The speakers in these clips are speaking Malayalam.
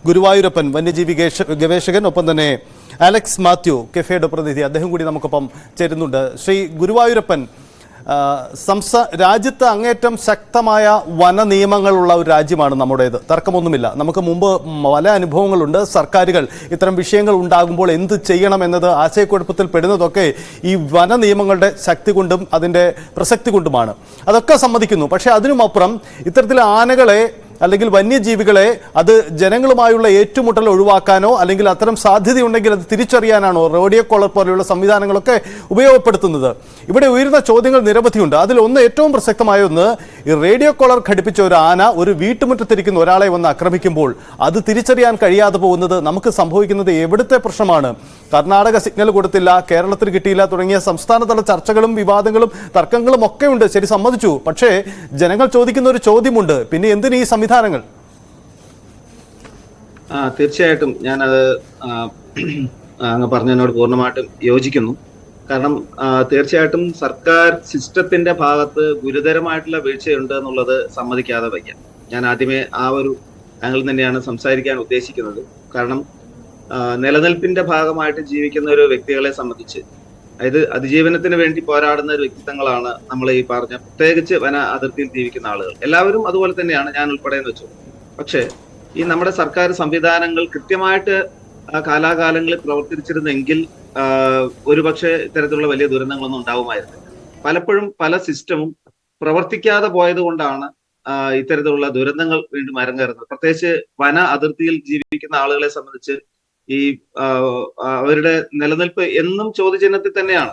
ഗുരുവായൂരപ്പൻ വന്യജീവി ഗവേഷകൻ, ഒപ്പം തന്നെ അലക്സ് മാത്യു കെഫയുടെ പ്രതിനിധി, അദ്ദേഹം കൂടി നമുക്കൊപ്പം ചേരുന്നുണ്ട്. ശ്രീ ഗുരുവായൂരപ്പൻ, രാജ്യത്ത് അങ്ങേറ്റം ശക്തമായ വന നിയമങ്ങളുള്ള ഒരു രാജ്യമാണ് നമ്മുടേത്, തർക്കമൊന്നുമില്ല. നമുക്ക് മുമ്പ് പല അനുഭവങ്ങളുണ്ട്. സർക്കാരുകൾ ഇത്തരം വിഷയങ്ങൾ ഉണ്ടാകുമ്പോൾ എന്ത് ചെയ്യണം എന്നത് ആശയക്കുഴപ്പത്തിൽ പെടുന്നതൊക്കെ ഈ വന നിയമങ്ങളുടെ ശക്തി കൊണ്ടും അതിൻ്റെ പ്രസക്തി കൊണ്ടുമാണ്. അതൊക്കെ സമ്മതിക്കുന്നു. പക്ഷേ അതിനുമപ്പുറം ഇത്തരത്തിൽ ആനകളെ അല്ലെങ്കിൽ വന്യജീവികളെ അത് ജനങ്ങളുമായുള്ള ഏറ്റുമുട്ടൽ ഒഴിവാക്കാനോ അല്ലെങ്കിൽ അത്തരം സാധ്യതയുണ്ടെങ്കിൽ അത് തിരിച്ചറിയാനാണോ റേഡിയോ കോളർ പോലെയുള്ള സംവിധാനങ്ങളൊക്കെ ഉപയോഗപ്പെടുത്തുന്നത്? ഇവിടെ ഉയരുന്ന ചോദ്യങ്ങൾ നിരവധിയുണ്ട്. അതിലൊന്ന്, ഏറ്റവും പ്രസക്തമായ ഒന്ന്, ഈ റേഡിയോ കോളർ ഘടിപ്പിച്ച ഒരു ആന ഒരു വീട്ടുമുറ്റത്തിരിക്കുന്ന ഒരാളെ വന്ന് ആക്രമിക്കുമ്പോൾ അത് തിരിച്ചറിയാൻ കഴിയാതെ പോകുന്നത് നമുക്ക് സംഭവിക്കുന്നത് എവിടുത്തെ പ്രശ്നമാണ്? കർണാടക സിഗ്നൽ കൊടുത്തില്ല, കേരളത്തിന് കിട്ടിയില്ല തുടങ്ങിയ സംസ്ഥാനതല ചർച്ചകളും വിവാദങ്ങളും തർക്കങ്ങളും ഒക്കെ ഉണ്ട്, ശരി, സമ്മതിച്ചു. പക്ഷേ ജനങ്ങൾ ചോദിക്കുന്ന ഒരു ചോദ്യമുണ്ട്, പിന്നെ എന്തിന് ഈ സംവിധാനങ്ങൾ? തീർച്ചയായിട്ടും ഞാനത് അങ്ങ് പറഞ്ഞതിനോട് പൂർണ്ണമായിട്ടും യോജിക്കുന്നു. കാരണം തീർച്ചയായിട്ടും സർക്കാർ സിസ്റ്റത്തിന്റെ ഭാഗത്ത് ഗുരുതരമായിട്ടുള്ള വീഴ്ചയുണ്ട് എന്നുള്ളത് സമ്മതിക്കാതെ വയ്യ. ഞാൻ ആദ്യമേ ആ ഒരു ആംഗിൾ തന്നെയാണ് സംസാരിക്കാൻ ഉദ്ദേശിക്കുന്നത്. കാരണം നിലനിൽപ്പിന്റെ ഭാഗമായിട്ട് ജീവിക്കുന്ന ഒരു വ്യക്തികളെ സംബന്ധിച്ച്, അതായത് അതിജീവനത്തിന് വേണ്ടി പോരാടുന്ന ഒരു വ്യക്തിത്വങ്ങളാണ് നമ്മൾ ഈ പറഞ്ഞ, പ്രത്യേകിച്ച് വന അതിർത്തിയിൽ ജീവിക്കുന്ന ആളുകൾ. എല്ലാവരും അതുപോലെ തന്നെയാണ്, ഞാൻ ഉൾപ്പെടെ എന്ന് വെച്ചു. പക്ഷേ ഈ നമ്മുടെ സർക്കാർ സംവിധാനങ്ങൾ കൃത്യമായിട്ട് കാലാകാലങ്ങളിൽ പ്രവർത്തിച്ചിരുന്നെങ്കിൽ ഒരുപക്ഷെ ഇത്തരത്തിലുള്ള വലിയ ദുരന്തങ്ങളൊന്നും ഉണ്ടാവുമായിരുന്നില്ല. പലപ്പോഴും പല സിസ്റ്റമും പ്രവർത്തിക്കാതെ പോയത് കൊണ്ടാണ് ഇത്തരത്തിലുള്ള ദുരന്തങ്ങൾ വീണ്ടും അരങ്ങേറുന്നത്. പ്രത്യേകിച്ച് വന അതിർത്തിയിൽ ജീവിക്കുന്ന ആളുകളെ സംബന്ധിച്ച് ഈ അവരുടെ നിലനിൽപ്പ് എന്നും ചോദ്യചിഹ്നത്തിൽ തന്നെയാണ്.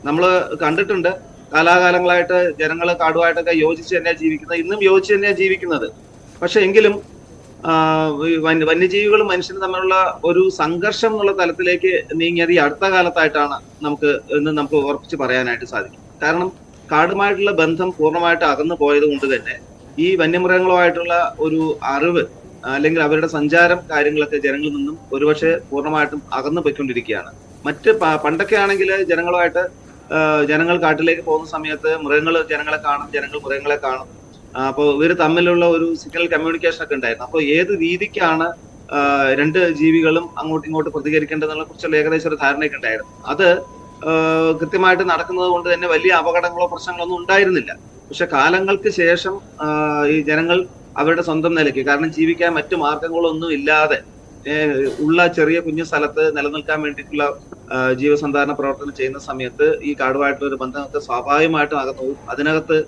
നമ്മൾ കണ്ടിട്ടുണ്ട്, കാലാകാലങ്ങളായിട്ട് ജനങ്ങൾ കാടുമായിട്ടൊക്കെ യോജിച്ച് തന്നെയാണ് ജീവിക്കുന്നത്, ഇന്നും യോജിച്ച് തന്നെയാണ് ജീവിക്കുന്നത്. പക്ഷെ എങ്കിലും വന്യജീവികളും മനുഷ്യനും തമ്മിലുള്ള ഒരു സംഘർഷം എന്നുള്ള തലത്തിലേക്ക് നീങ്ങിയത് ഈ അടുത്ത കാലത്തായിട്ടാണ് നമുക്ക് ഉറപ്പിച്ച് പറയാനായിട്ട് സാധിക്കും. കാരണം കാടുമായിട്ടുള്ള ബന്ധം പൂർണ്ണമായിട്ട് അകന്നു പോയത് കൊണ്ട് തന്നെ ഈ വന്യമൃഗങ്ങളുമായിട്ടുള്ള ഒരു അറിവ് അല്ലെങ്കിൽ അവരുടെ സഞ്ചാരം കാര്യങ്ങളൊക്കെ ജനങ്ങളിൽ നിന്നും ഒരുപക്ഷെ പൂർണ്ണമായിട്ടും അകന്നു പോയിക്കൊണ്ടിരിക്കുകയാണ്. പണ്ടൊക്കെ ആണെങ്കിൽ ജനങ്ങൾ കാട്ടിലേക്ക് പോകുന്ന സമയത്ത് മൃഗങ്ങൾ ജനങ്ങളെ കാണും, ജനങ്ങൾ മൃഗങ്ങളെ കാണും. അപ്പോൾ ഇവർ തമ്മിലുള്ള ഒരു സിഗ്നൽ കമ്മ്യൂണിക്കേഷൻ ഒക്കെ ഉണ്ടായിരുന്നു. അപ്പോൾ ഏത് രീതിക്കാണ് രണ്ട് ജീവികളും അങ്ങോട്ടും ഇങ്ങോട്ട് പ്രതികരിക്കേണ്ടതിനെ കുറിച്ചുള്ള ഏകദേശം ഒരു ധാരണയൊക്കെ ഉണ്ടായിരുന്നു. അത് കൃത്യമായിട്ട് നടക്കുന്നത് കൊണ്ട് തന്നെ വലിയ അപകടങ്ങളോ പ്രശ്നങ്ങളോ ഒന്നും ഉണ്ടായിരുന്നില്ല. പക്ഷെ കാലങ്ങൾക്ക് ശേഷം ഈ ജനങ്ങൾ അവരുടെ സ്വന്തം നിലയ്ക്ക്, കാരണം ജീവിക്കാൻ മറ്റു മാർഗങ്ങളൊന്നും ഇല്ലാതെ ഉള്ള ചെറിയ കുഞ്ഞു സ്ഥലത്ത് നിലനിൽക്കാൻ വേണ്ടിയിട്ടുള്ള ജീവസന്ധാരണ പ്രവർത്തനം ചെയ്യുന്ന സമയത്ത് ഈ കാടുമായിട്ടുള്ള ഒരു ബന്ധമൊക്കെ സ്വാഭാവികമായിട്ടും അകന്നു പോകും. അതിനകത്ത്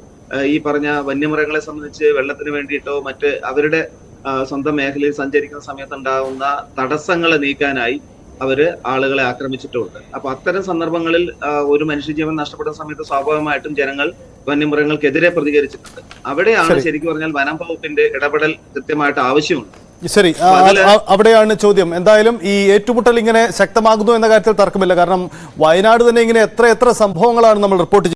ഈ പറഞ്ഞ വന്യമൃഗങ്ങളെ സംബന്ധിച്ച് വെള്ളത്തിന് വേണ്ടിയിട്ടോ മറ്റ് അവരുടെ സ്വന്തം മേഖലയിൽ സഞ്ചരിക്കുന്ന സമയത്ത് ഉണ്ടാകുന്ന തടസ്സങ്ങളെ നീക്കാനായി അവര് ആളുകളെ ആക്രമിച്ചിട്ടുമുണ്ട്. അപ്പൊ അത്തരം സന്ദർഭങ്ങളിൽ ഒരു മനുഷ്യജീവൻ നഷ്ടപ്പെടുന്ന സമയത്ത് സ്വാഭാവികമായിട്ടും ജനങ്ങൾ വന്യമൃഗങ്ങൾക്കെതിരെ പ്രതികരിച്ചിട്ടുണ്ട്. അവിടെയാണ് ശരിക്കും പറഞ്ഞാൽ വനം വകുപ്പിന്റെ ഇടപെടൽ കൃത്യമായിട്ട് ആവശ്യമുണ്ട്. ശരി, അവിടെയാണ് ചോദ്യം. എന്തായാലും ഈ ഏറ്റുമുട്ടൽ ഇങ്ങനെ ശക്തമാകുന്നു എന്ന കാര്യത്തിൽ തർക്കമില്ല. കാരണം വയനാട് തന്നെ ഇങ്ങനെ എത്ര സംഭവങ്ങളാണ് നമ്മൾ റിപ്പോർട്ട്